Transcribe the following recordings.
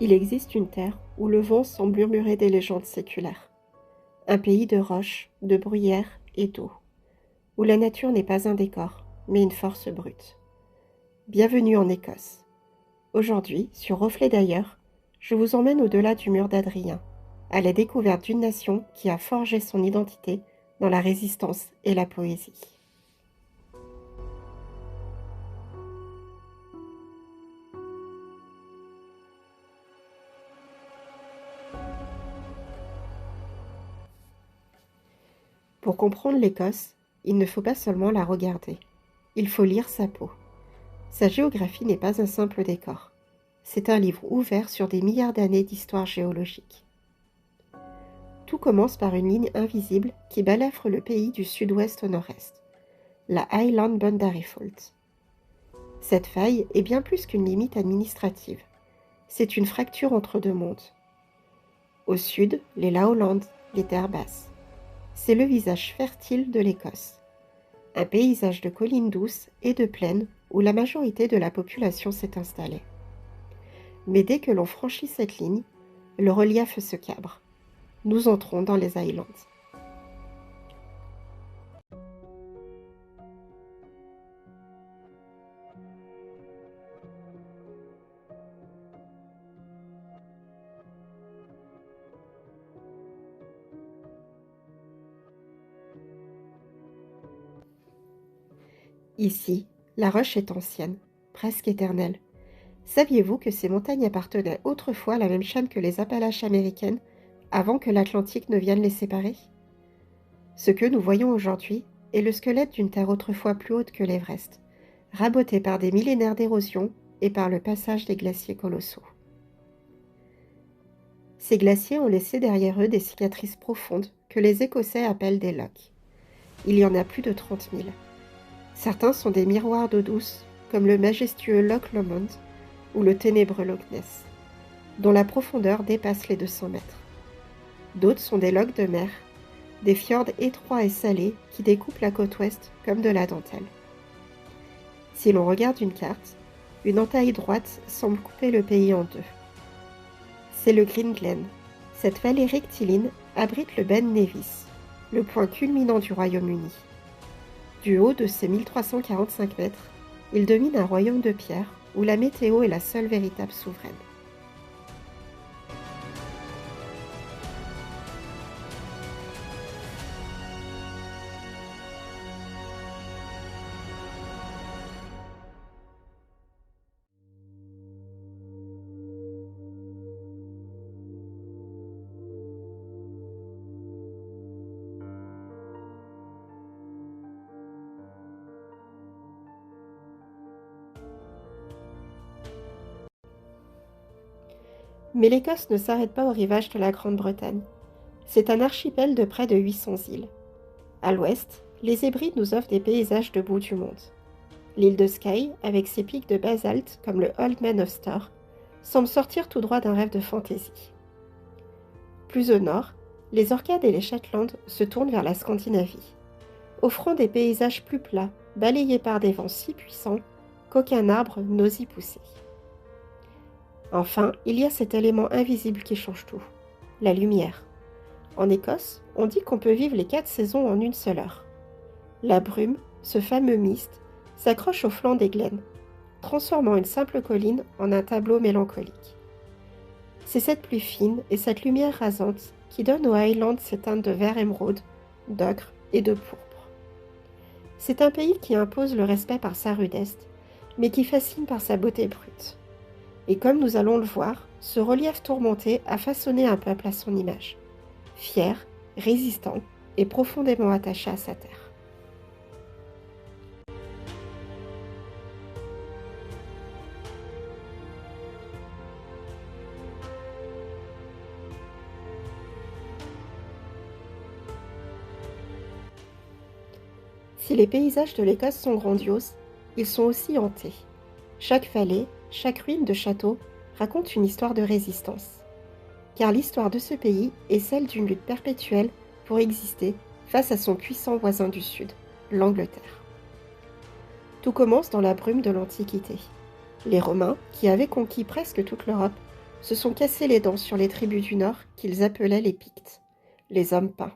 Il existe une terre où le vent semble murmurer des légendes séculaires. Un pays de roches, de bruyères et d'eau, où la nature n'est pas un décor, mais une force brute. Bienvenue en Écosse. Aujourd'hui, sur Reflet d'ailleurs, je vous emmène au-delà du mur d'Adrien, à la découverte d'une nation qui a forgé son identité dans la résistance et la poésie. Pour comprendre l'Écosse, il ne faut pas seulement la regarder, il faut lire sa peau. Sa géographie n'est pas un simple décor. C'est un livre ouvert sur des milliards d'années d'histoire géologique. Tout commence par une ligne invisible qui balafre le pays du sud-ouest au nord-est, la Highland Boundary Fault. Cette faille est bien plus qu'une limite administrative. C'est une fracture entre deux mondes. Au sud, les Lowlands, les terres basses. C'est le visage fertile de l'Écosse. Un paysage de collines douces et de plaines où la majorité de la population s'est installée. Mais dès que l'on franchit cette ligne, le relief se cabre. Nous entrons dans les Highlands. Ici, la roche est ancienne, presque éternelle. Saviez-vous que ces montagnes appartenaient autrefois à la même chaîne que les Appalaches américaines, avant que l'Atlantique ne vienne les séparer? Ce que nous voyons aujourd'hui est le squelette d'une terre autrefois plus haute que l'Everest, rabotée par des millénaires d'érosion et par le passage des glaciers colossaux. Ces glaciers ont laissé derrière eux des cicatrices profondes que les Écossais appellent des lochs. Il y en a plus de 30 000. Certains sont des miroirs d'eau douce, comme le majestueux Loch Lomond ou le ténébreux Loch Ness, dont la profondeur dépasse les 200 mètres. D'autres sont des lochs de mer, des fjords étroits et salés qui découpent la côte ouest comme de la dentelle. Si l'on regarde une carte, une entaille droite semble couper le pays en deux. C'est le Green Glen. Cette vallée rectiligne abrite le Ben Nevis, le point culminant du Royaume-Uni. Du haut de ses 1345 mètres, il domine un royaume de pierre où la météo est la seule véritable souveraine. Mais l'Écosse ne s'arrête pas au rivage de la Grande-Bretagne. C'est un archipel de près de 800 îles. À l'ouest, les Hébrides nous offrent des paysages de bout du monde. L'île de Skye, avec ses pics de basalte comme le Old Man of Storr, semble sortir tout droit d'un rêve de fantaisie. Plus au nord, les Orcades et les Shetland se tournent vers la Scandinavie, offrant des paysages plus plats, balayés par des vents si puissants qu'aucun arbre n'ose y pousser. Enfin, il y a cet élément invisible qui change tout, la lumière. En Écosse, on dit qu'on peut vivre les 4 saisons en une seule heure. La brume, ce fameux mist, s'accroche au flanc des glaines, transformant une simple colline en un tableau mélancolique. C'est cette pluie fine et cette lumière rasante qui donnent aux Highlands ces teintes de vert émeraude, d'ocre et de pourpre. C'est un pays qui impose le respect par sa rudesse, mais qui fascine par sa beauté brute. Et comme nous allons le voir, ce relief tourmenté a façonné un peuple à son image, fier, résistant et profondément attaché à sa terre. Si les paysages de l'Écosse sont grandioses, ils sont aussi hantés. Chaque vallée, chaque ruine de château raconte une histoire de résistance. Car l'histoire de ce pays est celle d'une lutte perpétuelle pour exister face à son puissant voisin du Sud, l'Angleterre. Tout commence dans la brume de l'Antiquité. Les Romains, qui avaient conquis presque toute l'Europe, se sont cassés les dents sur les tribus du Nord qu'ils appelaient les Pictes, les hommes peints.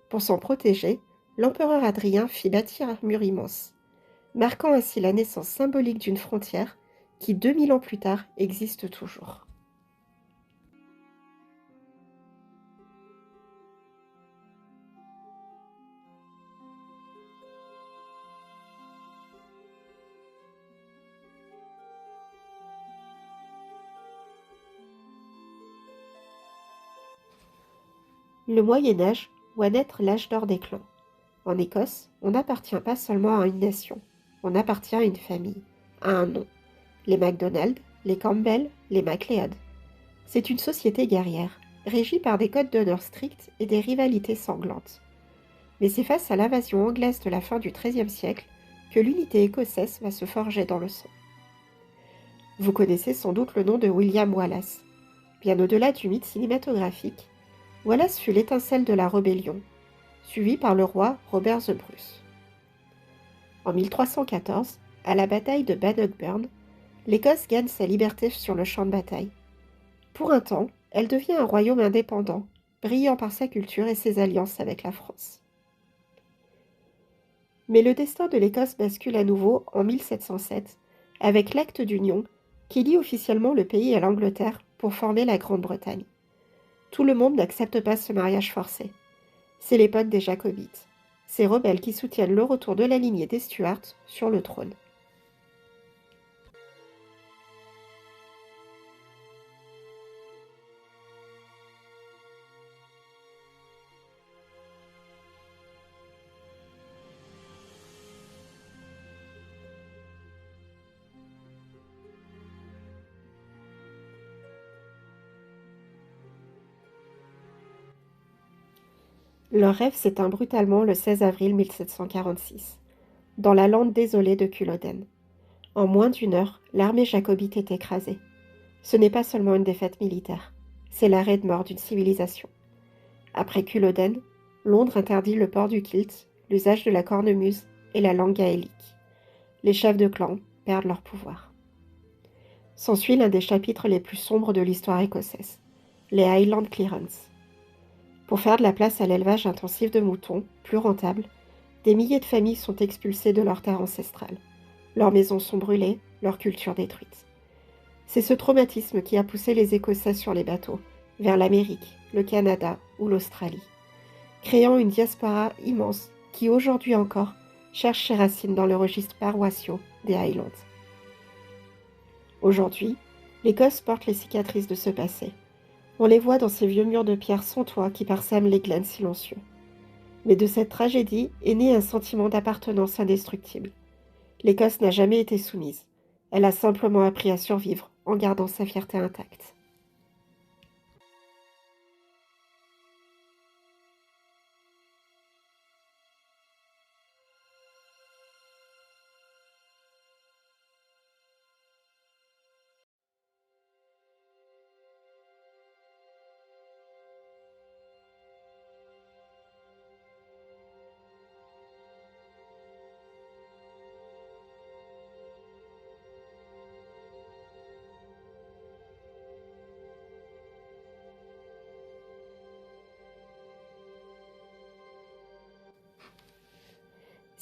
Pour s'en protéger, l'empereur Adrien fit bâtir un mur immense, marquant ainsi la naissance symbolique d'une frontière qui, 2000 ans plus tard, existe toujours. Le Moyen Âge voit naître l'âge d'or des clans. En Écosse, on n'appartient pas seulement à une nation, on appartient à une famille, à un nom. Les MacDonald, les Campbell, les MacLeod. C'est une société guerrière, régie par des codes d'honneur stricts et des rivalités sanglantes. Mais c'est face à l'invasion anglaise de la fin du XIIIe siècle que l'unité écossaise va se forger dans le sang. Vous connaissez sans doute le nom de William Wallace. Bien au-delà du mythe cinématographique, Wallace fut l'étincelle de la rébellion, suivi par le roi Robert the Bruce. En 1314, à la bataille de Bannockburn, l'Écosse gagne sa liberté sur le champ de bataille. Pour un temps, elle devient un royaume indépendant, brillant par sa culture et ses alliances avec la France. Mais le destin de l'Écosse bascule à nouveau en 1707, avec l'acte d'union qui lie officiellement le pays à l'Angleterre pour former la Grande-Bretagne. Tout le monde n'accepte pas ce mariage forcé. C'est l'époque des Jacobites, ces rebelles qui soutiennent le retour de la lignée des Stuarts sur le trône. Leur rêve s'éteint brutalement le 16 avril 1746, dans la lande désolée de Culloden. En moins d'une heure, l'armée jacobite est écrasée. Ce n'est pas seulement une défaite militaire, c'est l'arrêt de mort d'une civilisation. Après Culloden, Londres interdit le port du kilt, l'usage de la cornemuse et la langue gaélique. Les chefs de clan perdent leur pouvoir. S'ensuit l'un des chapitres les plus sombres de l'histoire écossaise, les Highland Clearance. Pour faire de la place à l'élevage intensif de moutons, plus rentable, des milliers de familles sont expulsées de leurs terres ancestrales. Leurs maisons sont brûlées, leur culture détruite. C'est ce traumatisme qui a poussé les Écossais sur les bateaux, vers l'Amérique, le Canada ou l'Australie, créant une diaspora immense qui, aujourd'hui encore, cherche ses racines dans le registre paroissiaux des Highlands. Aujourd'hui, l'Écosse porte les cicatrices de ce passé. On les voit dans ces vieux murs de pierre sans toit qui parsèment les glen silencieux. Mais de cette tragédie est né un sentiment d'appartenance indestructible. L'Écosse n'a jamais été soumise. Elle a simplement appris à survivre en gardant sa fierté intacte.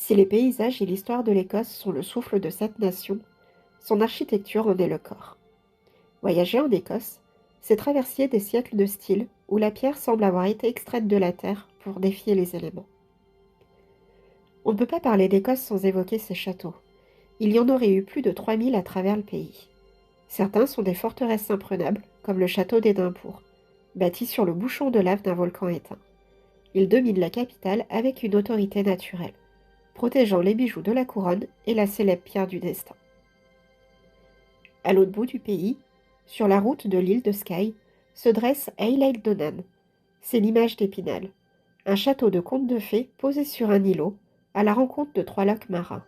Si les paysages et l'histoire de l'Écosse sont le souffle de cette nation, son architecture en est le corps. Voyager en Écosse, c'est traverser des siècles de style où la pierre semble avoir été extraite de la terre pour défier les éléments. On ne peut pas parler d'Écosse sans évoquer ses châteaux. Il y en aurait eu plus de 3000 à travers le pays. Certains sont des forteresses imprenables, comme le château d'Édimbourg, bâti sur le bouchon de lave d'un volcan éteint. Il domine la capitale avec une autorité naturelle, protégeant les bijoux de la couronne et la célèbre pierre du destin. À l'autre bout du pays, sur la route de l'île de Skye, se dresse Eileach Donan. C'est l'image d'Épinal, un château de conte de fées posé sur un îlot, à la rencontre de trois lacs marins.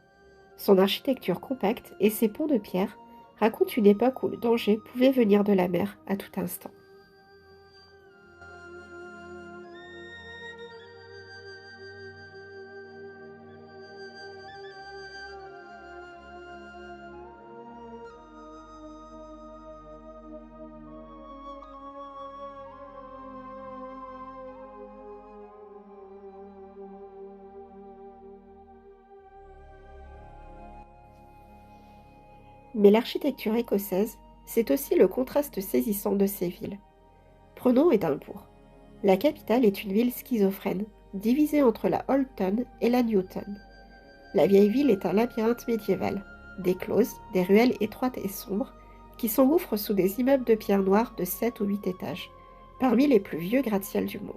Son architecture compacte et ses ponts de pierre racontent une époque où le danger pouvait venir de la mer à tout instant. Mais l'architecture écossaise, c'est aussi le contraste saisissant de ces villes. Prenons Édimbourg. La capitale est une ville schizophrène, divisée entre la Old Town et la New Town. La vieille ville est un labyrinthe médiéval, des closes, des ruelles étroites et sombres, qui s'engouffrent sous des immeubles de pierre noire de 7 ou 8 étages, parmi les plus vieux gratte-ciel du monde.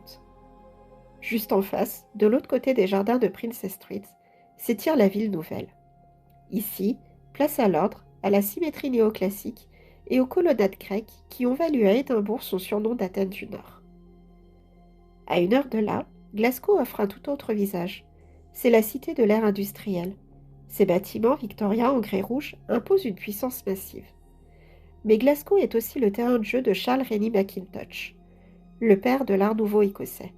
Juste en face, de l'autre côté des jardins de Princess Street, s'étire la ville nouvelle. Ici, place à l'ordre, à la symétrie néoclassique et aux colonnades grecques qui ont valu à Édimbourg son surnom d'Athènes du Nord. À 1 heure de là, Glasgow offre un tout autre visage. C'est la cité de l'ère industrielle. Ses bâtiments victoriens en grès rouge imposent une puissance massive. Mais Glasgow est aussi le terrain de jeu de Charles Rennie Mackintosh, le père de l'art nouveau écossais.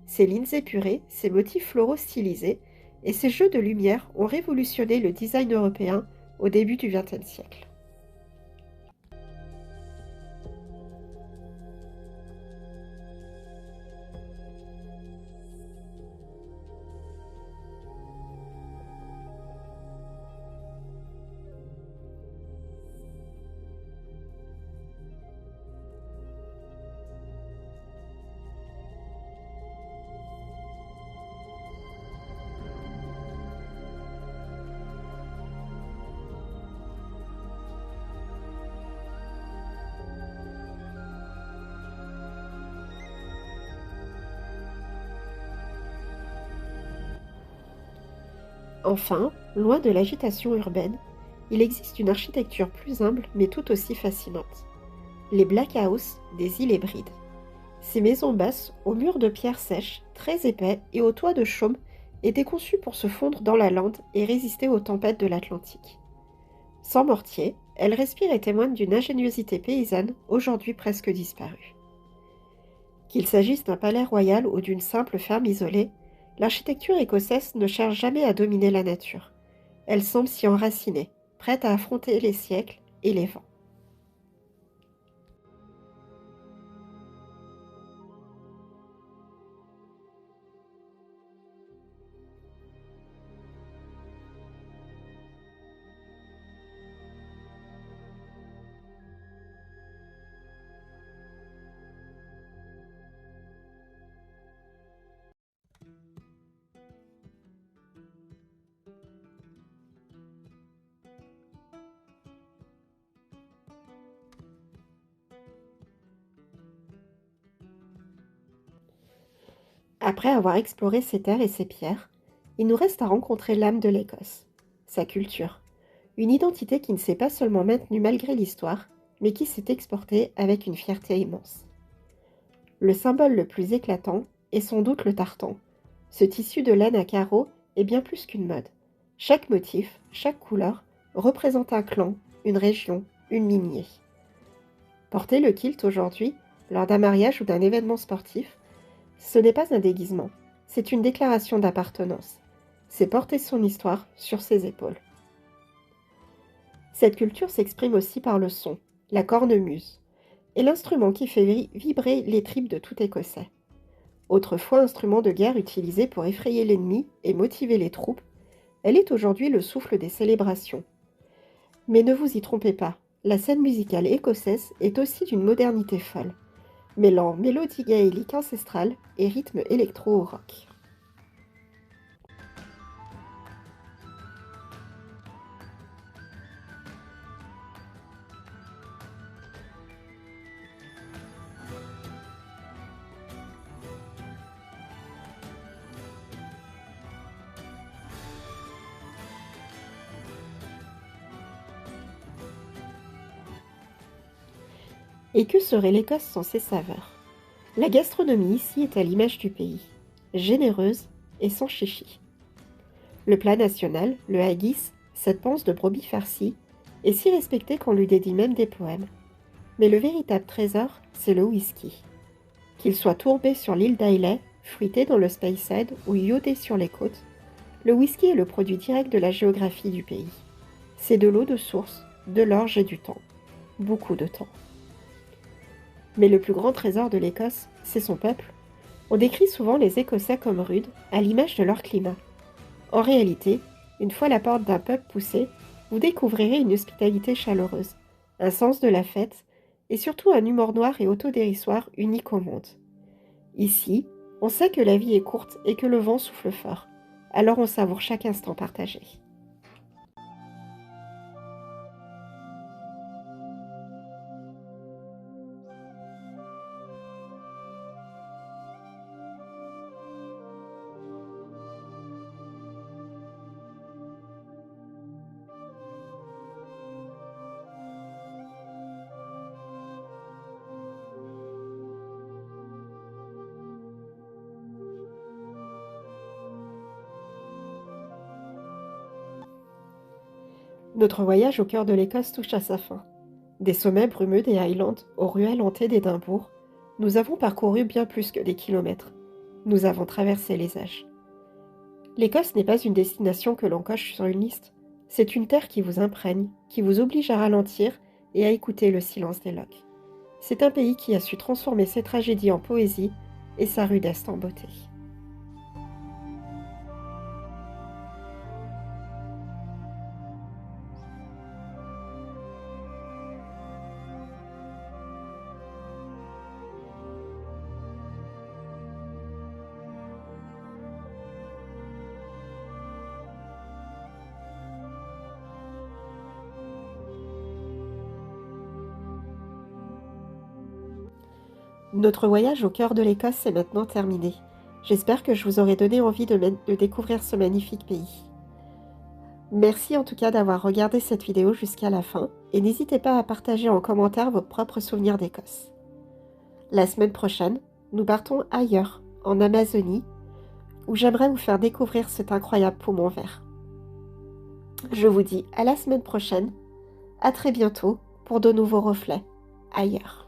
Ses lignes épurées, ses motifs floraux stylisés et ses jeux de lumière ont révolutionné le design européen au début du XXe siècle. Enfin, loin de l'agitation urbaine, il existe une architecture plus humble mais tout aussi fascinante. Les Black House des îles Hébrides. Ces maisons basses, aux murs de pierre sèche, très épais et aux toits de chaume, étaient conçues pour se fondre dans la lande et résister aux tempêtes de l'Atlantique. Sans mortier, elles respirent et témoignent d'une ingéniosité paysanne aujourd'hui presque disparue. Qu'il s'agisse d'un palais royal ou d'une simple ferme isolée, l'architecture écossaise ne cherche jamais à dominer la nature. Elle semble s'y enraciner, prête à affronter les siècles et les vents. Après avoir exploré ses terres et ses pierres, il nous reste à rencontrer l'âme de l'Écosse, sa culture, une identité qui ne s'est pas seulement maintenue malgré l'histoire, mais qui s'est exportée avec une fierté immense. Le symbole le plus éclatant est sans doute le tartan. Ce tissu de laine à carreaux est bien plus qu'une mode. Chaque motif, chaque couleur représente un clan, une région, une lignée. Porter le kilt aujourd'hui, lors d'un mariage ou d'un événement sportif, ce n'est pas un déguisement, c'est une déclaration d'appartenance. C'est porter son histoire sur ses épaules. Cette culture s'exprime aussi par le son, la cornemuse, est l'instrument qui fait vibrer les tripes de tout Écossais. Autrefois instrument de guerre utilisé pour effrayer l'ennemi et motiver les troupes, elle est aujourd'hui le souffle des célébrations. Mais ne vous y trompez pas, la scène musicale écossaise est aussi d'une modernité folle, mêlant mélodie gaélique ancestrale et rythme électro au rock. Et que serait l'Écosse sans ses saveurs? La gastronomie ici est à l'image du pays, généreuse et sans chichi. Le plat national, le haggis, cette panse de brebis farcie, est si respecté qu'on lui dédie même des poèmes. Mais le véritable trésor, c'est le whisky. Qu'il soit tourbé sur l'île d'Islay, fruité dans le Speyside ou iodé sur les côtes, le whisky est le produit direct de la géographie du pays. C'est de l'eau de source, de l'orge et du temps. Beaucoup de temps. Mais le plus grand trésor de l'Écosse, c'est son peuple. On décrit souvent les Écossais comme rudes, à l'image de leur climat. En réalité, une fois la porte d'un peuple poussée, vous découvrirez une hospitalité chaleureuse, un sens de la fête et surtout un humour noir et autodérisoire unique au monde. Ici, on sait que la vie est courte et que le vent souffle fort, alors on savoure chaque instant partagé. Notre voyage au cœur de l'Écosse touche à sa fin. Des sommets brumeux des Highlands aux ruelles hantées d'Édimbourg, nous avons parcouru bien plus que des kilomètres. Nous avons traversé les âges. L'Écosse n'est pas une destination que l'on coche sur une liste. C'est une terre qui vous imprègne, qui vous oblige à ralentir et à écouter le silence des lochs. C'est un pays qui a su transformer ses tragédies en poésie et sa rudesse en beauté. Notre voyage au cœur de l'Écosse est maintenant terminé. J'espère que je vous aurai donné envie de découvrir ce magnifique pays. Merci en tout cas d'avoir regardé cette vidéo jusqu'à la fin et n'hésitez pas à partager en commentaire vos propres souvenirs d'Écosse. La semaine prochaine, nous partons ailleurs, en Amazonie, où j'aimerais vous faire découvrir cet incroyable poumon vert. Je vous dis à la semaine prochaine, à très bientôt pour de nouveaux reflets ailleurs.